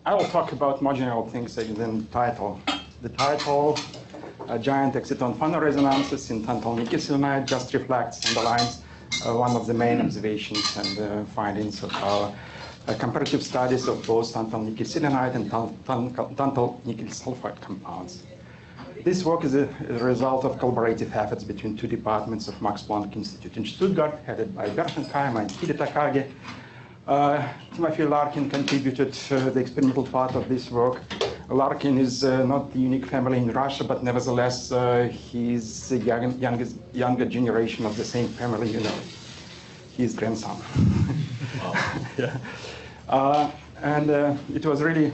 I will talk about more general things than the title. The title, Giant Exciton phonoresonances in tantalum nickel selenide, just reflects, underlines one of the main observations and findings of our comparative studies of both tantalum nickel selenide and tantalum nickel sulfide compounds. This work is a result of collaborative efforts between two departments of Max Planck Institute in Stuttgart, headed by Bernd Kaim and Hide Takagi. Timothy Larkin contributed the experimental part of this work. Larkin is not the unique family in Russia, but nevertheless, he's the younger generation of the same family, you know, his grandson. Yeah. It was really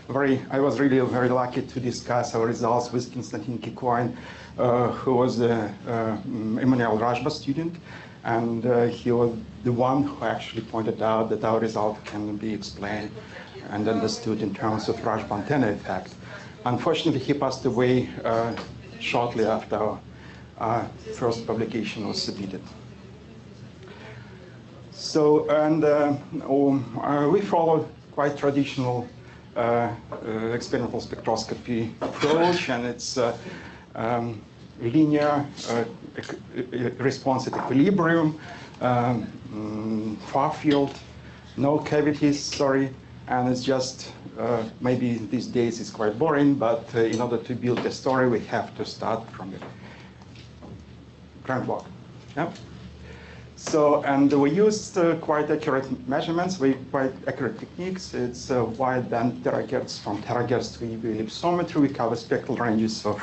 I was really very lucky to discuss our results with Konstantin Kikoin, who was the Emmanuel Rajba student. And he was the one who actually pointed out that our result can be explained and understood in terms of Rajba antenna effect. Unfortunately, he passed away shortly after our first publication was submitted. So, and we followed quite traditional experimental spectroscopy approach, and it's linear response at equilibrium, far field, no cavities, sorry, and it's just, maybe these days it's quite boring, but in order to build a story, we have to start from the groundwork. Yeah? So, and we used quite accurate measurements with quite accurate techniques. It's wideband terahertz from terahertz to EV ellipsometry. We cover spectral ranges of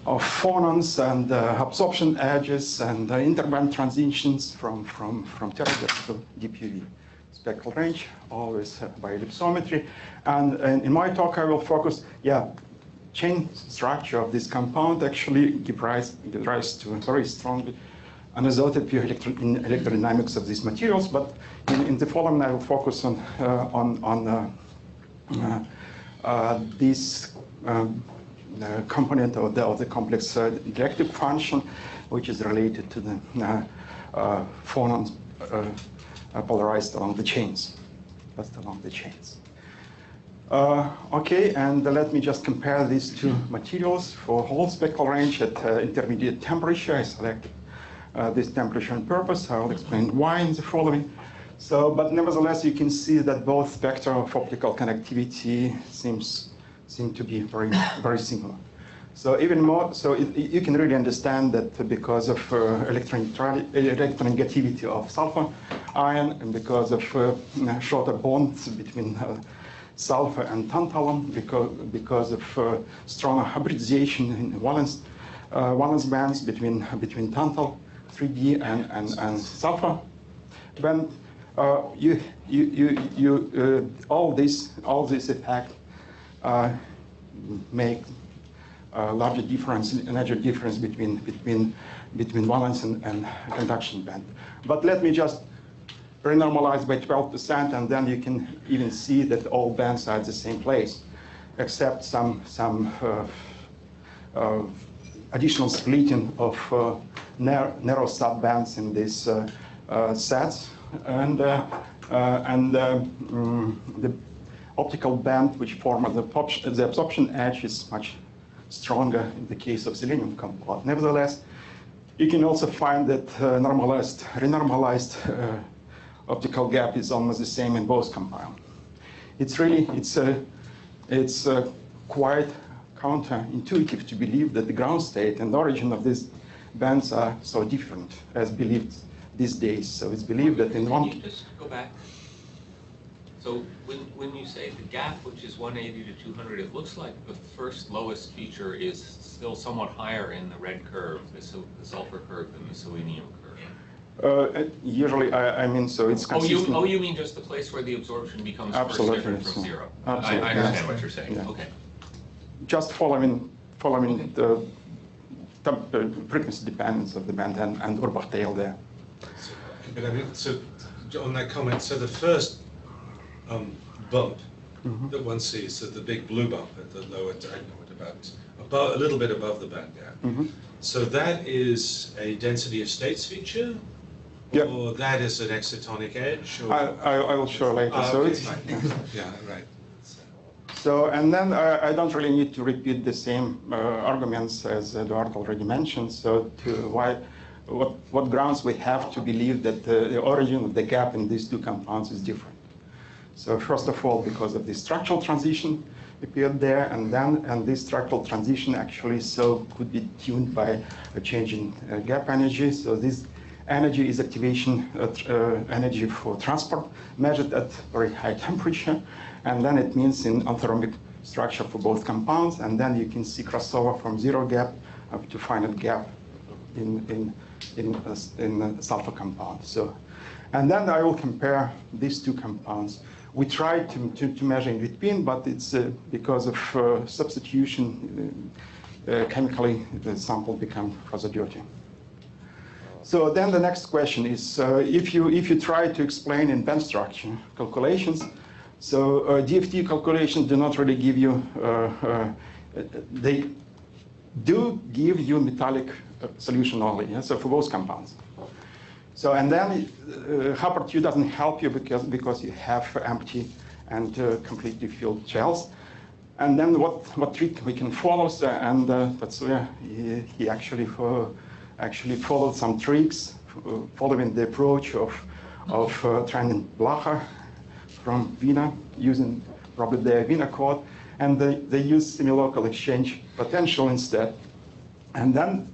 phonons and absorption edges and interband transitions from terahertz to deep UV. Spectral range, always by ellipsometry. And in my talk, I will focus, chain structure of this compound actually gives rise to a very strong unazoted pure electrodynamics of these materials. But in the following, I will focus on this component of the complex directive function, which is related to the phonons polarized along the chains, just along the chains. Okay, and let me just compare these two materials for whole spectral range at intermediate temperature. I selected this temperature on purpose. I will explain why in the following. So, but nevertheless, you can see that both spectra of optical conductivity seem to be very, very similar. So even more, so you can really understand that because of electronegativity of sulfur ion and because of shorter bonds between sulfur and tantalum, because of stronger hybridization in valence bands between tantal 3D and sulfur band, all this effect make a larger difference, energy difference between valence and conduction band. But let me just renormalize by 12%, and then you can even see that all bands are at the same place, except some additional splitting of narrow subbands in these sets, and the optical band which forms the absorption edge is much stronger in the case of selenium compound. Nevertheless, you can also find that renormalized optical gap is almost the same in both compounds. It's quite counterintuitive to believe that the ground state and origin of these bands are so different as believed these days. So it's believed that in one... Can you just go back? So when you say the gap, which is 180 to 200, it looks like the first lowest feature is still somewhat higher in the red curve, the sulfur curve, than the selenium curve. Usually, I mean, so it's consistent. Oh, you mean just the place where the absorption becomes first different from zero? Absolutely. I understand what you're saying. Yeah. Okay. Just following the frequency dependence of the band and Urbach tail there. But I mean, so on that comment, so the first bump that one sees, so the big blue bump at the lower diagonal, about a little bit above the band gap. So that is a density of states feature, Yeah. Or that is an excitonic edge? Or? I will show later. So Okay. it's, Yeah, right. so, and then I don't really need to repeat the same arguments as Eduard already mentioned. So what grounds we have to believe that the origin of the gap in these two compounds is different. So first of all, because of the structural transition appeared there, and this structural transition actually could be tuned by a change in gap energy. So this energy is activation energy for transport measured at very high temperature. And then it means in orthorhombic structure for both compounds. And then you can see crossover from zero gap up to finite gap in sulfur compound. So, and then I will compare these two compounds. We tried to measure in between, but it's because of substitution, chemically the sample becomes rather dirty. So then the next question is, if you try to explain in band structure calculations, so DFT calculations do not really give you, they do give you metallic solution only, yeah? So for both compounds. So and then Happer-2 doesn't help you because you have empty and completely filled shells. And then what trick we can follow? So, and that's where he actually followed some tricks following the approach of Trenin Blacher from Vienna, using probably the Vienna code, and they use semi-local exchange potential instead. And then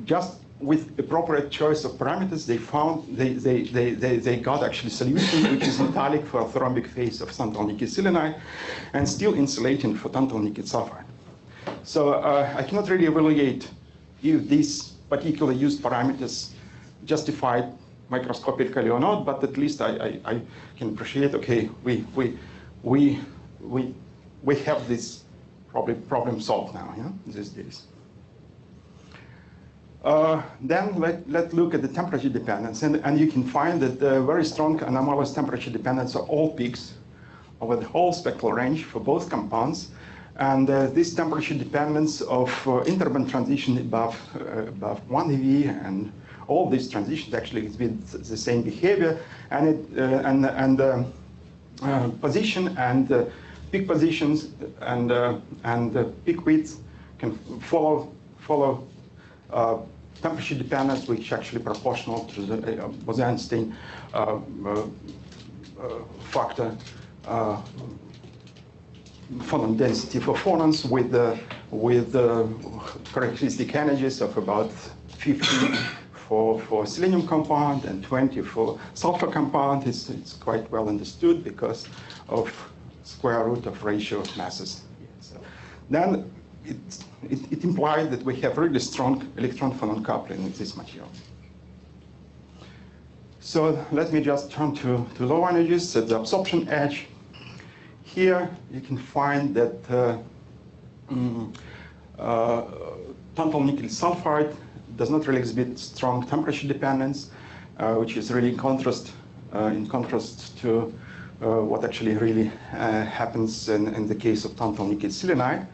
just with appropriate choice of parameters, they found they got actually solution which is metallic for orthorhombic phase of tantalum nickel selenide and still insulating for tantalum nickel sulfide. So I cannot really evaluate if these particular used parameters justified microscopically or not, but at least I can appreciate, okay, we have this problem solved now, yeah, these days. Then let's look at the temperature dependence, and you can find that very strong anomalous temperature dependence of all peaks over the whole spectral range for both compounds. And this temperature dependence of interband transition above 1 eV and all these transitions actually exhibit the same behavior, and position and peak positions and peak widths can follow temperature dependence, which actually proportional to the Bose-Einstein factor. Phonon density for phonons with characteristic energies of about 50 for selenium compound and 20 for sulfur compound. It's quite well understood because of square root of ratio of masses. So then it implies that we have really strong electron-phonon coupling with this material. So let me just turn to low energies at the absorption edge. Here you can find that tantalum nickel sulfide does not really exhibit strong temperature dependence, which is really in contrast to what actually really happens in the case of tantalum nickel selenide.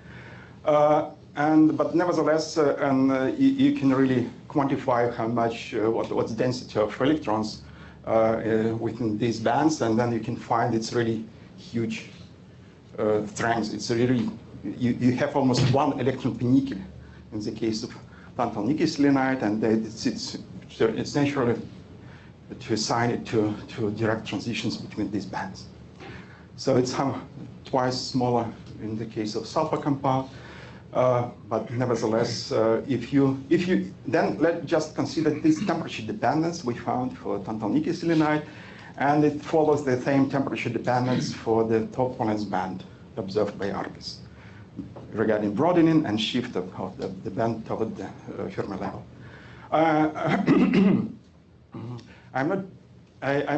But nevertheless, you can really quantify how much what's the density of electrons within these bands, and then you can find it's really huge strengths. It's really you have almost 1 electron per nickel in the case of tantalum nickel selenide, and it's naturally to assign it to direct transitions between these bands. So it's twice smaller in the case of sulfur compound. But nevertheless, if you then let's just consider this temperature dependence we found for tantalum nickel selenide, and it follows the same temperature dependence for the top valence band observed by Argus regarding broadening and shift of the band toward the Fermi level. I'm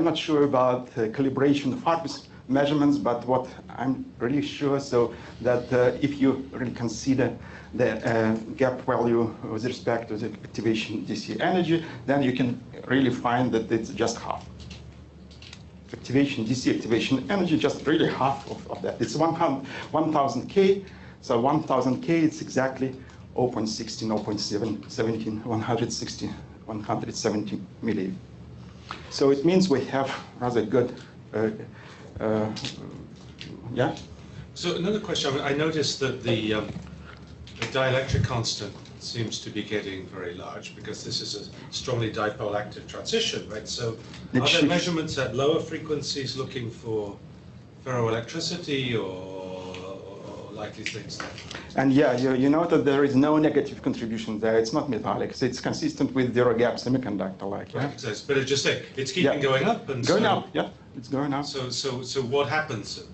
not sure about calibration of Argus measurements, but what I'm really sure so that if you really consider the gap value with respect to the activation DC energy, then you can really find that it's just half. DC activation energy, just really half of that. It's 1,000 K, so 1,000 K, it's exactly 0.16, 0.17, 170 millieV. So it means we have rather good, yeah? So another question, I noticed that the dielectric constant seems to be getting very large because this is a strongly dipole active transition, right? So are there measurements at lower frequencies looking for ferroelectricity or likely things there? And yeah, you know that there is no negative contribution there. It's not metallic. So it's consistent with zero gap semiconductor, like, yeah? Right, but it's just saying, it's keeping going up. And going so, up, yeah, it's going up. So what happens?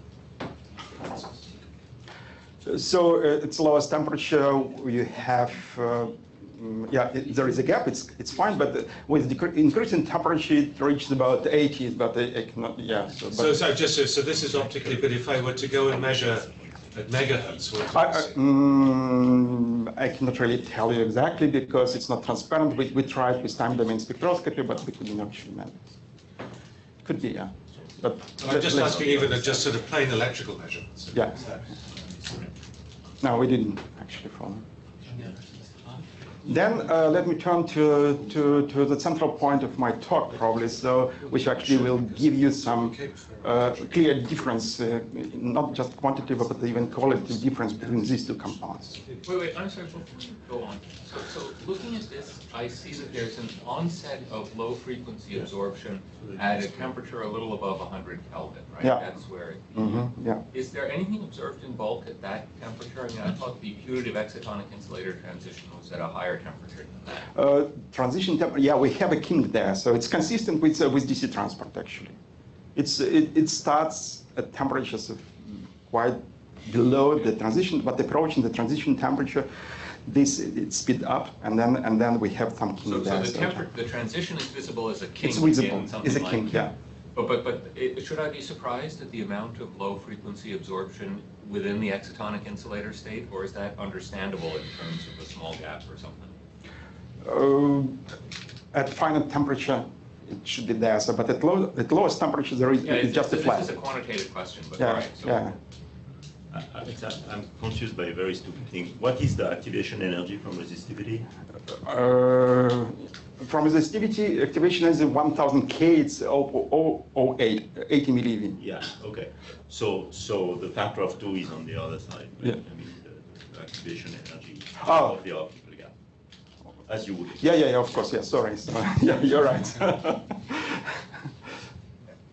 So it's lowest temperature, you have, there is a gap, it's fine, but with increasing temperature, it reaches about 80, but I cannot, yeah. So this is optically, but if I were to go and measure at megahertz, what do I see? I cannot really tell you exactly because it's not transparent. We tried with time domain spectroscopy, but we couldn't actually measure. Could be, yeah. But I'm just asking even at just sort of plain electrical measurements. Yeah. No, we didn't actually follow. Then let me turn to the central point of my talk, probably, so which actually will give you some clear difference, not just quantitative, but even qualitative difference between these two compounds. Wait, I'm sorry, before you go on. So looking at this, I see that there's an onset of low frequency absorption at a temperature a little above 100 Kelvin, right? Yeah. That's where it Yeah. Is there anything observed in bulk at that temperature? I mean, I thought the putative excitonic insulator transition was at a higher temperature than that. Transition temperature, yeah, we have a kink there, so it's consistent with DC transport, actually. It starts at temperatures of quite below the transition, but approaching the transition temperature, it speeds up, and then we have some kink there. So the transition is visible as a kink. It's visible. In something It's a like, kink, yeah. But should I be surprised at the amount of low frequency absorption within the excitonic insulator state, or is that understandable in terms of a small gap or something? At final temperature, it should be there. So, but at lowest temperature, there is just a flat. This is a quantitative question, but Yeah, all right. So yeah. I'm confused by a very stupid thing. What is the activation energy from resistivity? From resistivity, activation is 1000 K, it's 80 millieV. Yeah, okay. So the factor of 2 is on the other side. Right? Yeah. I mean, the activation energy Oh. of the optical gap, as you would. Yeah, of course, yeah, sorry. Yeah, you're right.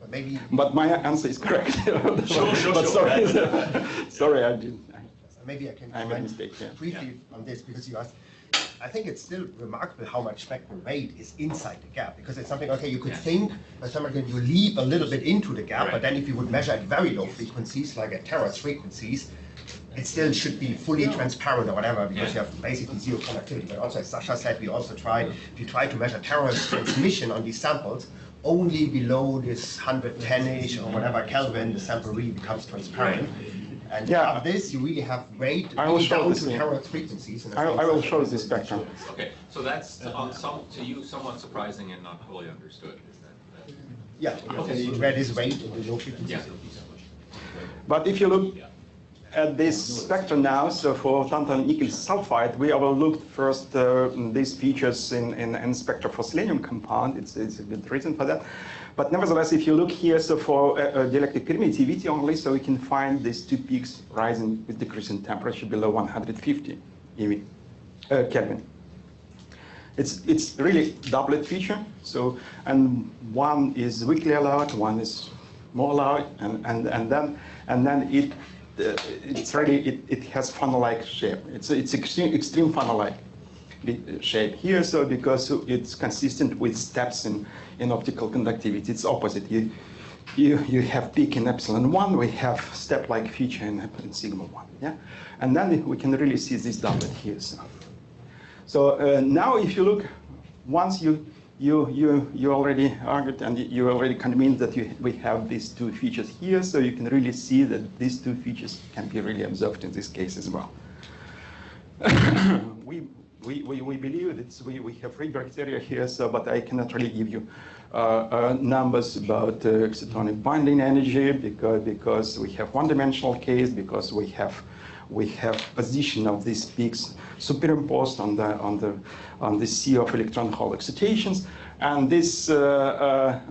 Maybe. But my answer is correct. Sure. But sorry, sorry, I didn't. Maybe I can I made a mistake, yeah. briefly on this because you asked. I think it's still remarkable how much spectral rate is inside the gap, because it's something, okay, you could think by something that you leap a little bit into the gap, but then if you would measure at very low frequencies, like at terahertz frequencies, it still should be fully transparent or whatever, because you have basically zero conductivity. But also, as Sasha said, we also tried, if you try to measure terahertz transmission on these samples, only below this 110-ish or whatever Kelvin, the sample really becomes transparent. And Yeah. of this, you really have rate I will show down this to thing. terahertz frequencies. And I will show this spectrum. Okay, so that's to you somewhat surprising and not fully understood. Is that? Yeah, okay. Where this rate in the low frequencies. Yeah. But if you look at this spectrum now, so for tantalum nickel sulfide, we overlooked first these features in spectra for selenium compound. It's a good reason for that. But nevertheless, if you look here, so for dielectric permittivity only, so we can find these two peaks rising with decreasing temperature below 150 Kelvin. It's really doublet feature. So, and one is weakly allowed, one is more allowed, and then it has funnel-like shape. It's extreme funnel-like shape here. So because it's consistent with steps in optical conductivity, it's opposite. You have peak in epsilon 1, we have step-like feature in sigma 1. Yeah, and then we can really see this doublet here. So now, if you look, once you already argued and you already convinced that we have these two features here, so you can really see that these two features can be really observed in this case as well. We believe that we have three criteria here, so but I cannot really give you numbers about excitonic binding energy because we have one-dimensional case, because we have position of these peaks superimposed on the sea of electron hole excitations, And this, the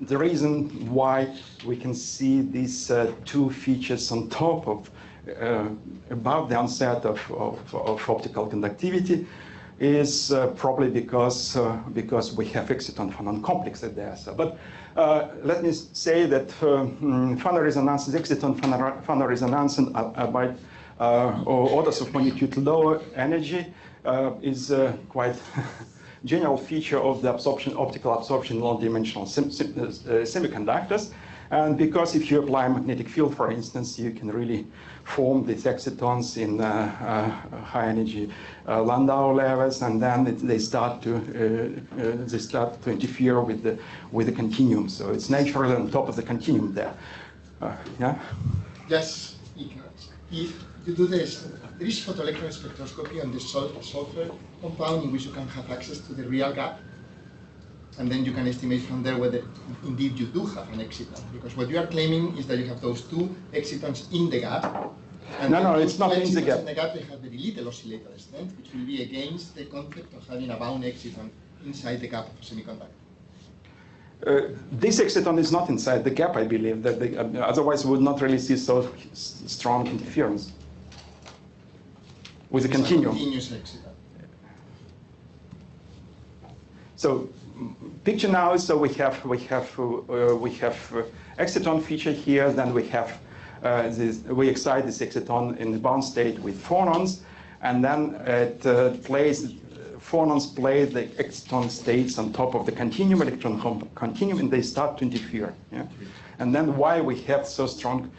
reason why we can see these two features on top of, above the onset of optical conductivity is probably because we have exciton-phonon complexes there. So, but let me say that phonon resonances, exciton-phonon resonance by orders of magnitude lower energy is quite general feature of the optical absorption in long-dimensional semiconductors. And because if you apply a magnetic field, for instance, you can really form these excitons in high energy Landau levels, and then they start to interfere with the continuum. So it's naturally on top of the continuum there. Yeah. Yes, Ignace. If you do this, there is photoelectron spectroscopy on the sulfur compound in which you can have access to the real gap. And then you can estimate from there whether indeed you do have an exciton. Because what you are claiming is that you have those two excitons in the gap. And no, it's not in the gap. In the gap, they have very little oscillator strength, which will be against the concept of having a bound exciton inside the gap of a semiconductor. This exciton is not inside the gap, I believe. That otherwise we would not really see so strong interference with the continuum. Continuous exciton. So picture now is so we have exciton feature here. Then we have we excite this exciton in the bound state with phonons, and then it phonons play the exciton states on top of the continuum, electron continuum, and they start to interfere. Yeah? And then why we have so strong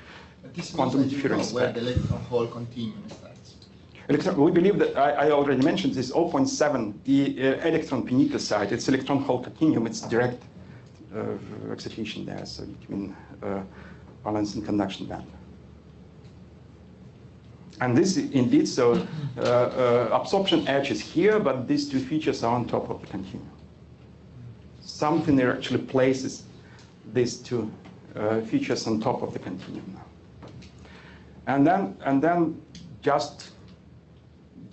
quantum interference? Where the electron hole continuum starts. We believe that I already mentioned this 0.7, the electron pinnacle site. It's electron hole continuum. It's direct excitation there, so between valence and conduction band. And this indeed, so absorption edge is here, but these two features are on top of the continuum. Something that actually places these two features on top of the continuum now. And then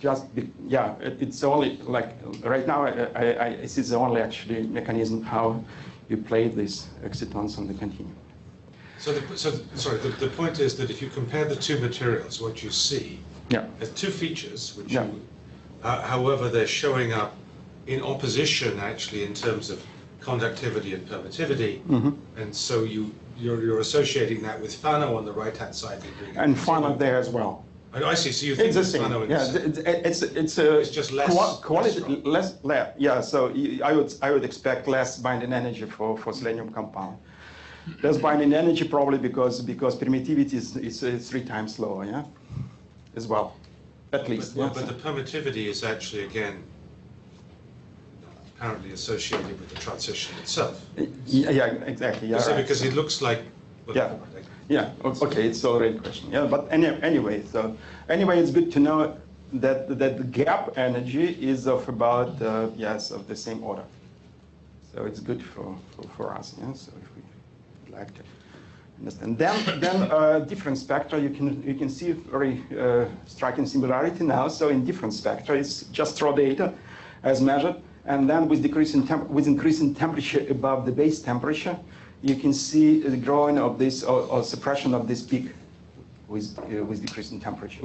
it's only like right now. This is the only actually mechanism how you play these excitons on the continuum. So the point is that if you compare the two materials, what you see are two features, which however they're showing up in opposition actually in terms of conductivity and permittivity, and so you're associating that with Fano on the right-hand side. And Fano there as well. I see. So you think it's the same. It's just less quality less. Yeah. So I would expect less binding energy for selenium compound. Less binding energy probably because permittivity is 3 times lower. Yeah. As well, at least. But the permittivity is actually again apparently associated with the transition itself. Yeah. Exactly. Yeah. So because it looks like. Well, Yeah. Okay. It's already a question. Yeah. But anyway, it's good to know that the gap energy is of about of the same order. So it's good for us. Yeah. So if we like to understand, then different spectra you can see very striking similarity now. So in different spectra, it's just raw data as measured, and then with increasing temperature above the base temperature, you can see the growing of this or suppression of this peak with increasing temperature.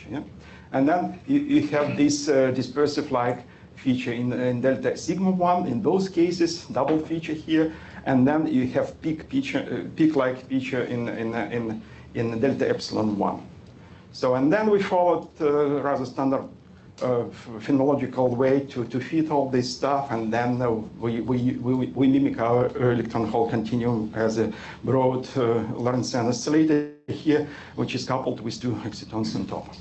Yeah? And then you have this dispersive-like feature in delta sigma 1 in those cases, double feature here, and then you have peak-like feature in delta epsilon 1. So and then we followed rather standard phenomenological way to fit all this stuff, and then we mimic our electron hole continuum as a broad Lorentzian oscillator here, which is coupled with 2 excitons on top.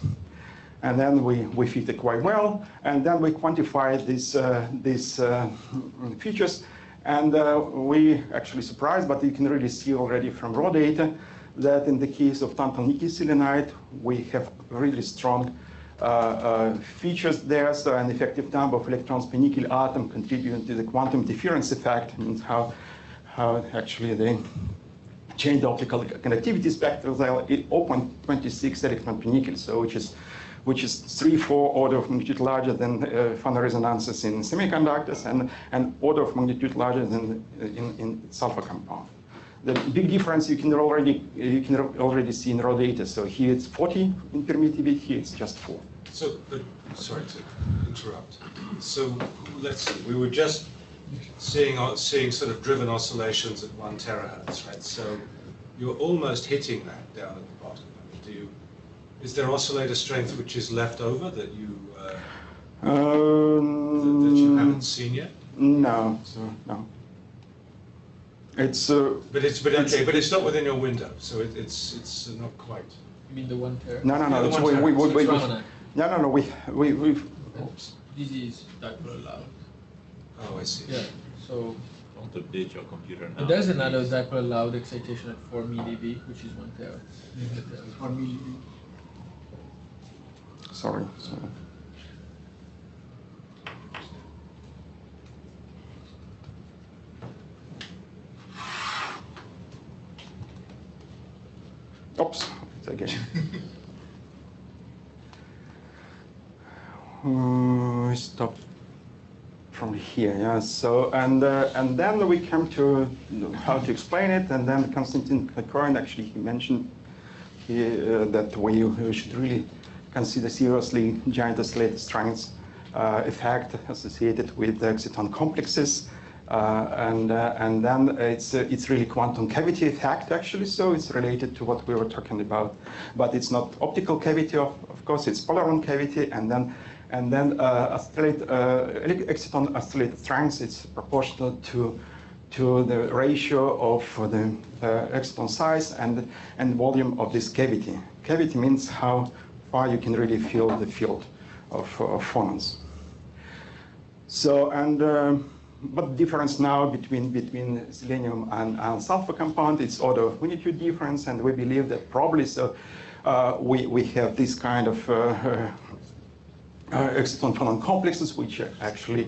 And then we fit it quite well, and then we quantify these features, and we actually surprised, but you can really see already from raw data that in the case of tantalum nickel selenide, we have really strong features there. So an effective number of electrons per nickel atom contribute to the quantum interference effect, means how actually they change the optical conductivity spectrum. 0.26 electron per nickel, so which is which is 3-4 order of magnitude larger than phonoresonances in semiconductors and order of magnitude larger than in sulfur compound. The big difference you can already see in raw data. So here it's 40 in permittivity, here it's just 4. So, sorry to interrupt. So let's see, we were just seeing sort of driven oscillations at 1 terahertz, right? So you're almost hitting that down at the bottom. Is there oscillator strength which is left over that you that you haven't seen yet? No, no. It's but it's not within your window, so it's not quite. You mean the 1 tera? No. We've. Oops. This is dipole allowed. Oh, I see. Yeah. So. Don't update your computer now. But there's another dipole allowed excitation at 4 millieV, which is 1 tera. 4 millieV. Sorry. Oops, it's again. Stop from here, yeah. So and then we come to how to explain it, and then Konstantin Korin actually he mentioned that we should really consider seriously giant oscillator strengths effect associated with the exciton complexes. And then it's really quantum cavity effect actually, so it's related to what we were talking about, but it's not optical cavity of course, it's Flatiron cavity, and then exciton oscillator strength it's proportional to the ratio of the exciton size and volume of this cavity. Cavity means how far you can really feel the field of phonons. So but the difference now between selenium and sulfur compound, it's order of magnitude difference, and we believe that probably so we have this kind of exciton phonon complexes, which are actually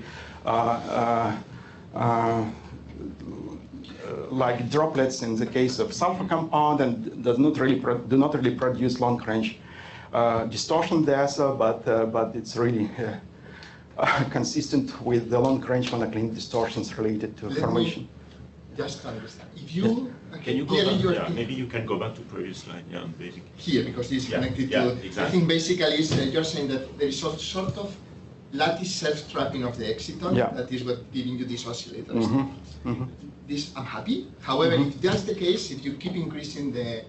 like droplets in the case of sulfur compound, and do not really produce long range distortion there. So, but it's really consistent with the long-range monoclinic distortions related to formation. Just to understand, if you can you go back? Yeah, maybe you can go back to previous slide. Yeah, basically. Here, because this is connected to. Exactly. I think basically is you're saying that there is a sort of lattice self-trapping of the exciton. Yeah. That is what giving you these oscillators. This I'm happy. However, if that's the case, if you keep increasing the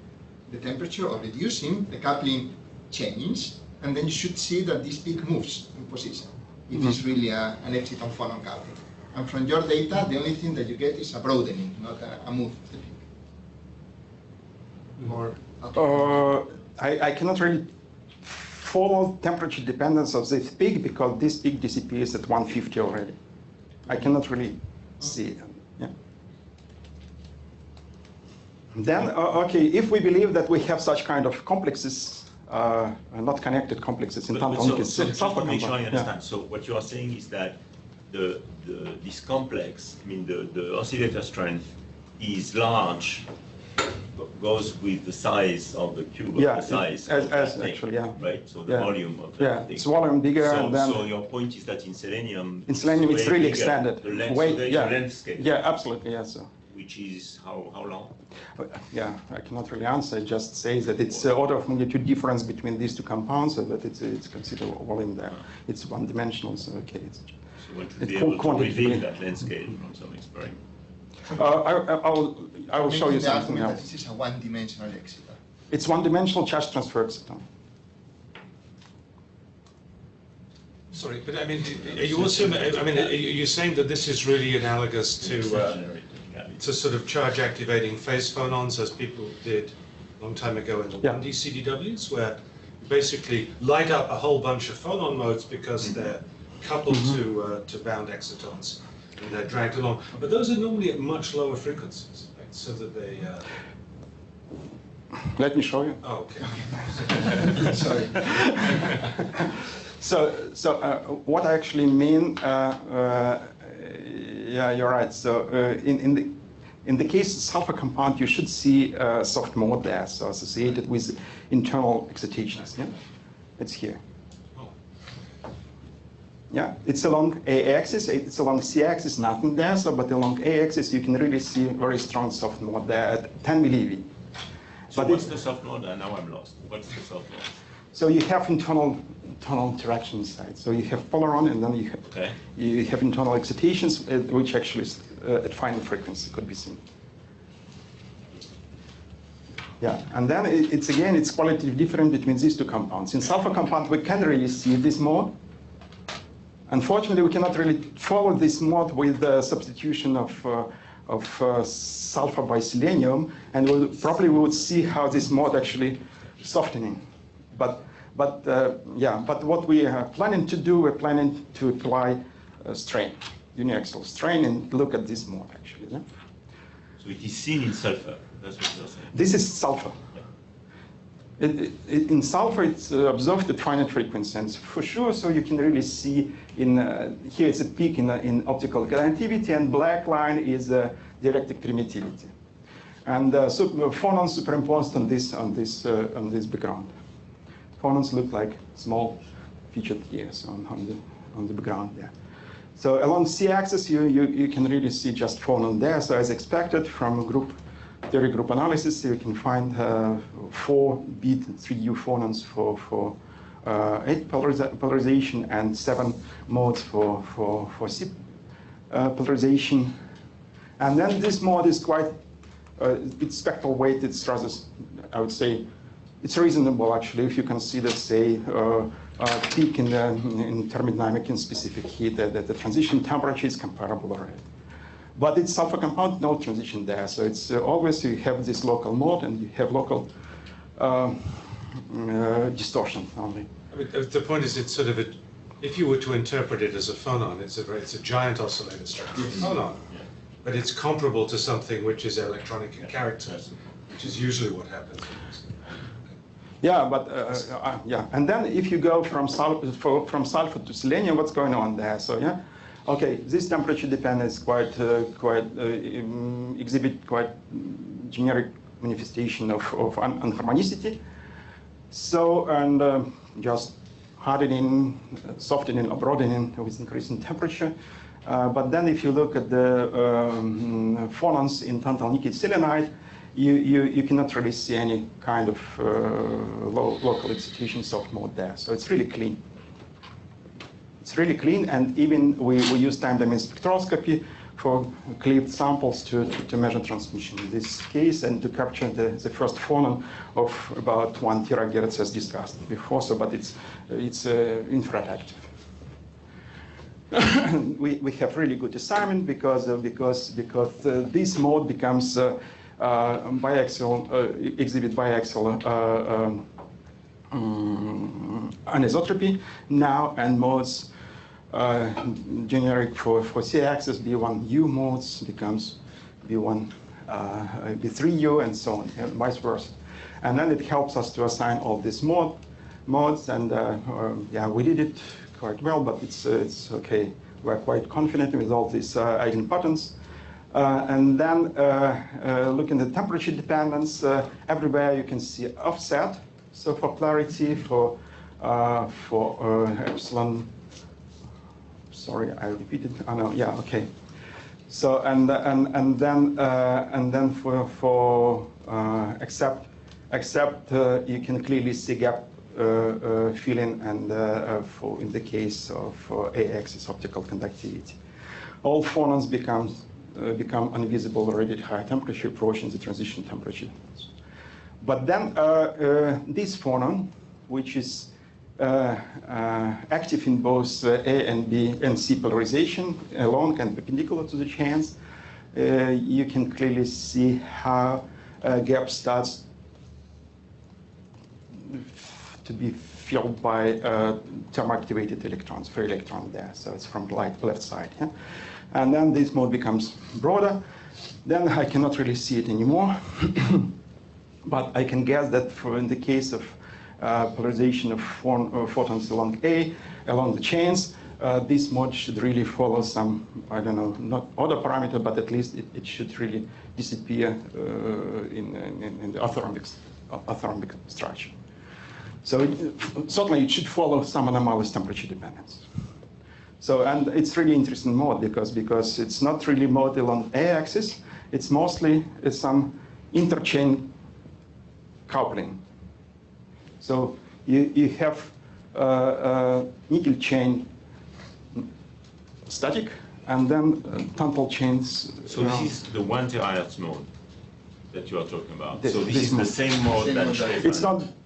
temperature or reducing, the coupling changes, and then you should see that this peak moves in position. It is really an exciton phonon coupling. And from your data, the only thing that you get is a broadening, not a move of the peak. Or I cannot really follow temperature dependence of this peak because this peak disappears at 150 already. I cannot really see it. Yeah. Then, okay, if we believe that we have such kind of complexes, not connected complexes in tantalum, so just to make sure I understand. So what you are saying is that this complex, I mean the oscillator strength is large, goes with the size of the cube of the size of that thing, actually, yeah. Right? So the volume of that thing. It's volume bigger, so, and then so your point is that in selenium it's really bigger, extended. The length, so there is a length scale. Yeah, absolutely, yes. So. Which is how long? Yeah, I cannot really answer. It just says that it's order of magnitude difference between these two compounds, so that it's considered volume there. It's one-dimensional, so okay. So one should be able to reveal that length scale from some experiment. I will show you something else. This is a one-dimensional exciton. It's one-dimensional charge transfer exciton. Sorry, but I mean, are you also? I mean, are you saying that this is really analogous to sort of charge activating phase phonons, as people did a long time ago in the 1D CDWs, where you basically light up a whole bunch of phonon modes because they're coupled to bound excitons and they're dragged along. But those are normally at much lower frequencies, right? So that they. Let me show you. Oh, okay. Sorry. So what I actually mean, yeah, you're right. So in the case of sulfur compound, you should see soft mode there, so associated with internal excitations. Yeah, it's here. Yeah, it's along A-axis, it's along C-axis, nothing there, so, but along A-axis you can really see very strong soft mode there at 10 millieV. So but what's the soft mode? Now I'm lost. What's the soft mode? So you have internal interaction inside. So you have Flatiron, and then you have internal excitations, which actually is, at final frequency could be seen. Yeah, and then it's qualitatively different between these two compounds. In sulfur compound, we can really see this mode. Unfortunately, we cannot really follow this mode with the substitution of sulfur by selenium, and probably we would see how this mode actually softening. But what we are planning to do, we're planning to apply strain, uniaxial strain, and look at this mode actually. Yeah? So it is seen in sulfur. That's what you're saying. This is sulfur. In sulfur, it's observed at finite frequency, and for sure, so you can really see in here it's a peak in optical conductivity, and black line is dielectric permittivity, and phonons superimposed on this background. Phonons look like small featured gears on the background there. So along C-axis, you can really see just phonon there. So as expected from theory group analysis, you can find 4 beat 3U phonons for 8 polarization and 7 modes for C polarization. And then this mode is quite, its spectral weight, it's rather, I would say, it's reasonable actually if you consider, say, peak in thermodynamic and specific heat, that the transition temperature is comparable already. But it's sulfur compound, no transition there. So it's always you have this local mode and you have local distortion only. I mean, the point is, it's sort of if you were to interpret it as a phonon, it's a giant oscillator structure, phonon, but it's comparable to something which is electronic in character, which is usually what happens. Yeah, but and then if you go from sulfur to selenium, what's going on there? So yeah. Okay, this temperature dependence exhibit quite generic manifestation of unharmonicity. So, and just hardening, softening, or broadening with increasing temperature. But then if you look at the phonons in tantal nickel selenide, you cannot really see any kind of local excitation soft mode there. So it's really clean. It's really clean, and even we use time domain spectroscopy for cleaved samples to measure transmission in this case, and to capture the first phonon of about 1 terahertz as discussed before. So, but it's infrared active. we have really good assignment because this mode becomes biaxial, exhibit biaxial anisotropy now, and modes generic for C-axis B1U modes becomes B1 B3U and so on, and vice versa. And then it helps us to assign all these modes, and yeah, we did it quite well, but it's okay. We're quite confident with all these eigenpotents. And then looking at temperature dependence, everywhere you can see offset. So for clarity, for epsilon, sorry, I repeated. Oh no, yeah, okay. So and then for except you can clearly see gap filling, and for in the case of A-axis optical conductivity, all phonons become invisible already at high temperature, approaching the transition temperature. But then this phonon, which is active in both A and B and C polarization, along and perpendicular to the chains, you can clearly see how gap starts to be filled by thermoactivated electrons, free electron there. So it's from the left side. Yeah? And then this mode becomes broader. Then I cannot really see it anymore. But I can guess that in the case of polarization of photons along A, along the chains, this mode should really follow some, I don't know, not order parameter, but at least it should really disappear in the orthorhombic structure. So certainly it should follow some anomalous temperature dependence. So, and it's really interesting mode because it's not really mode along A-axis. It's mostly some interchain coupling. So you have nickel chain static, and then tantal chains. So this is the 1 terahertz mode that you are talking about. This- So this this is the mode. same mode that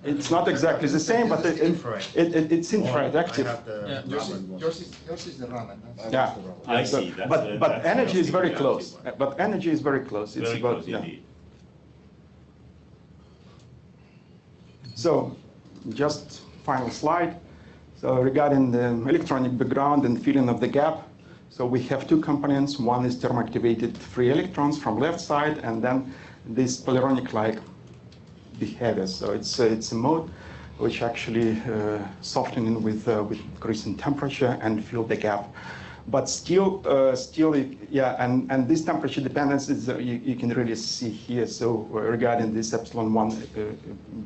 It's not exactly the same, but This is infrared. it's infrared I active. have the Yeah. Raman one. Yours is the Raman. Yeah. I So- see. That's but the- but that's energy is very the close. reality one. But energy is very close. It's Very about close yeah. indeed. So, just final slide. So regarding the electronic background and filling of the gap, so we have two components. One is thermoactivated free electrons from left side, and then this polaronic-like behavior. So it's a mode which actually softening with increasing temperature and fill the gap. But still, yeah, and this temperature dependence is you can really see here. So regarding this epsilon 1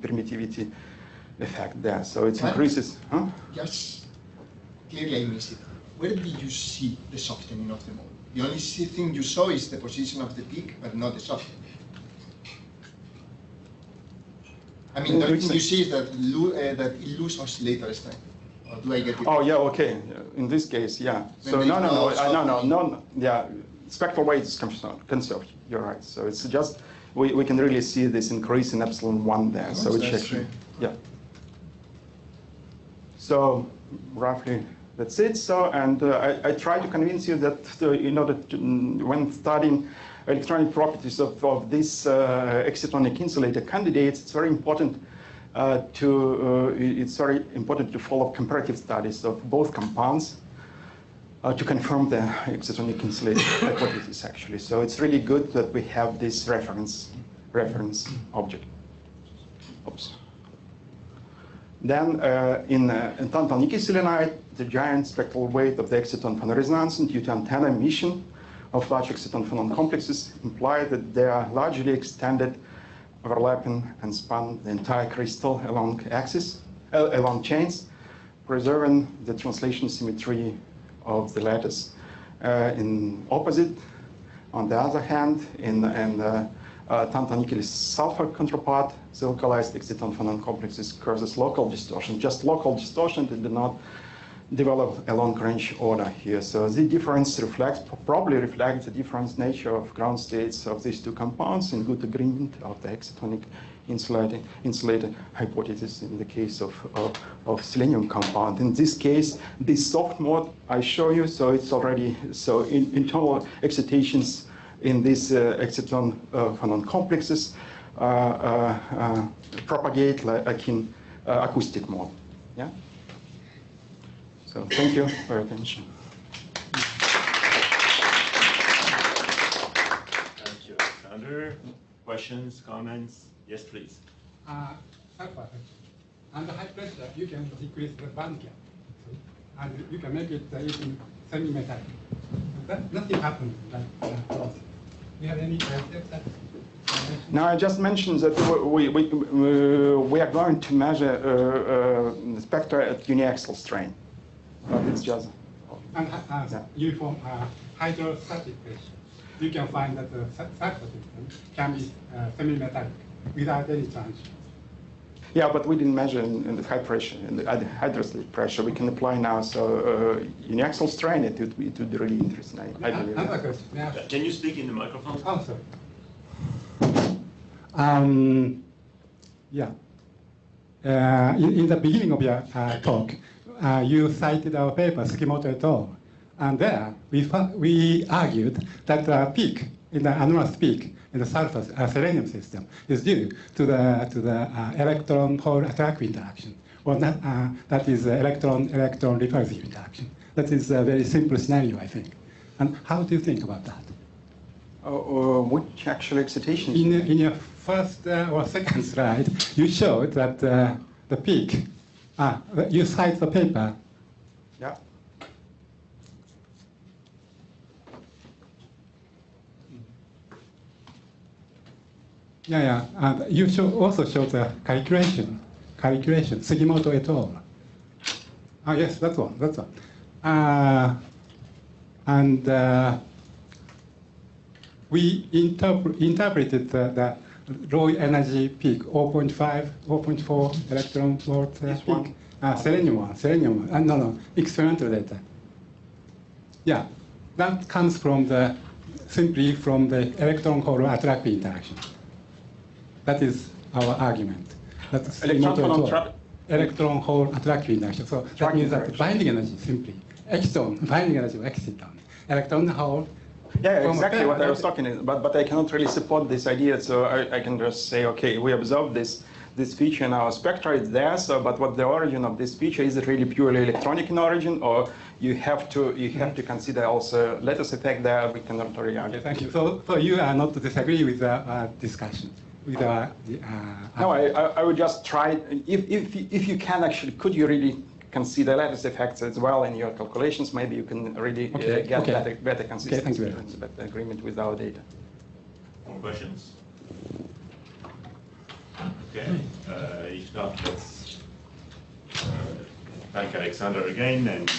permittivity effect there, so it increases. Huh? Just clearly I missed it. Where did you see the softening of the mode? The only thing you saw is the position of the peak, but not the softening. I mean, the only thing you see is that it loses oscillator strength. Or do I get it? Oh yeah, okay. In this case, yeah. So When no, there is no. Yeah, spectral weight is conserved. You're right. So it's just we can really see this increase in epsilon 1 there. Oh, So which that's actually, great. yeah. So roughly that's it. So and I try to convince you that in order to, when studying electronic properties of these excitonic insulator candidates, it's very important to follow comparative studies of both compounds to confirm the excitonic insulator hypothesis actually. So it's really good that we have this reference object. Oops. Then in tantal nickel selenide, the giant spectral weight of the exciton phonoresonance due to antenna emission of large exciton phonon complexes imply that they are largely extended, overlapping and span the entire crystal along axis, along chains, preserving the translation symmetry of the lattice. In opposite, on the other hand, in tantal nickel sulfur counterpart, the localized exciton phonon complexes causes local distortion, just local distortion that do not develop a long range order here. So the difference probably reflects the different nature of ground states of these two compounds in good agreement of the excitonic insulator hypothesis in the case of selenium compound. In this case, this soft mode I show you, so it's already, so internal excitations in these exciton phonon complexes propagate like in acoustic mode. Yeah. So thank you for your attention. Thank you, Alexander. Questions, comments? Yes, please. Sulfur. Under high pressure, you can decrease the band gap, see? And you can make it even semi-metallic. Nothing happens in that process. Do you have any steps that? Now I just mentioned that we are going to measure the spectra at uniaxial strain. It's just And yeah. uniform hydrostatic pressure. You can find that the sulfur system can be semi-metallic without any transition. Yeah, but we didn't measure in the high pressure, in the hydrostatic pressure. We can apply now. So uniaxial strain, it would be really interesting. I believe. Another question. Yeah. Can you speak in the microphone? Oh, sorry. Yeah. In the beginning of your talk, you cited our paper, Sugimoto et al. And there, we argued that the peak, in the anomalous peak in the sulfur selenium system is due to the electron-hole attractive interaction, or that is electron-electron repulsive interaction. That is a very simple scenario, I think. And how do you think about that? Which actual excitation? In your first or second slide, you showed that the peak, you cite the paper. Yeah. Yeah. And you also showed the calculation, Sugimoto et al. Yes, that's one. And we interpreted the low energy peak, 0.5, 0.4 electron volt peak. Selenium, no, experimental data. Yeah, that comes from simply from the electron-hole attractive interaction. That is our argument. That's electron-hole attractive interaction. So that means that the binding energy simply, exciton, binding energy of exciton, electron-hole. Yeah, exactly what I was talking about, but I cannot really support this idea, so I can just say, okay, we observed this feature in our spectra, it's there, so, but what the origin of this feature, is it really purely electronic in origin, or you have to consider also lattice effect there, we cannot really argue. Okay, thank you. So you are not to disagree with the discussion? With no, I would just try, if you can actually, could you really consider lattice effects as well in your calculations, maybe you can really get better consistency, better agreement with our data. More questions? Okay, if not, let's thank Alexander again and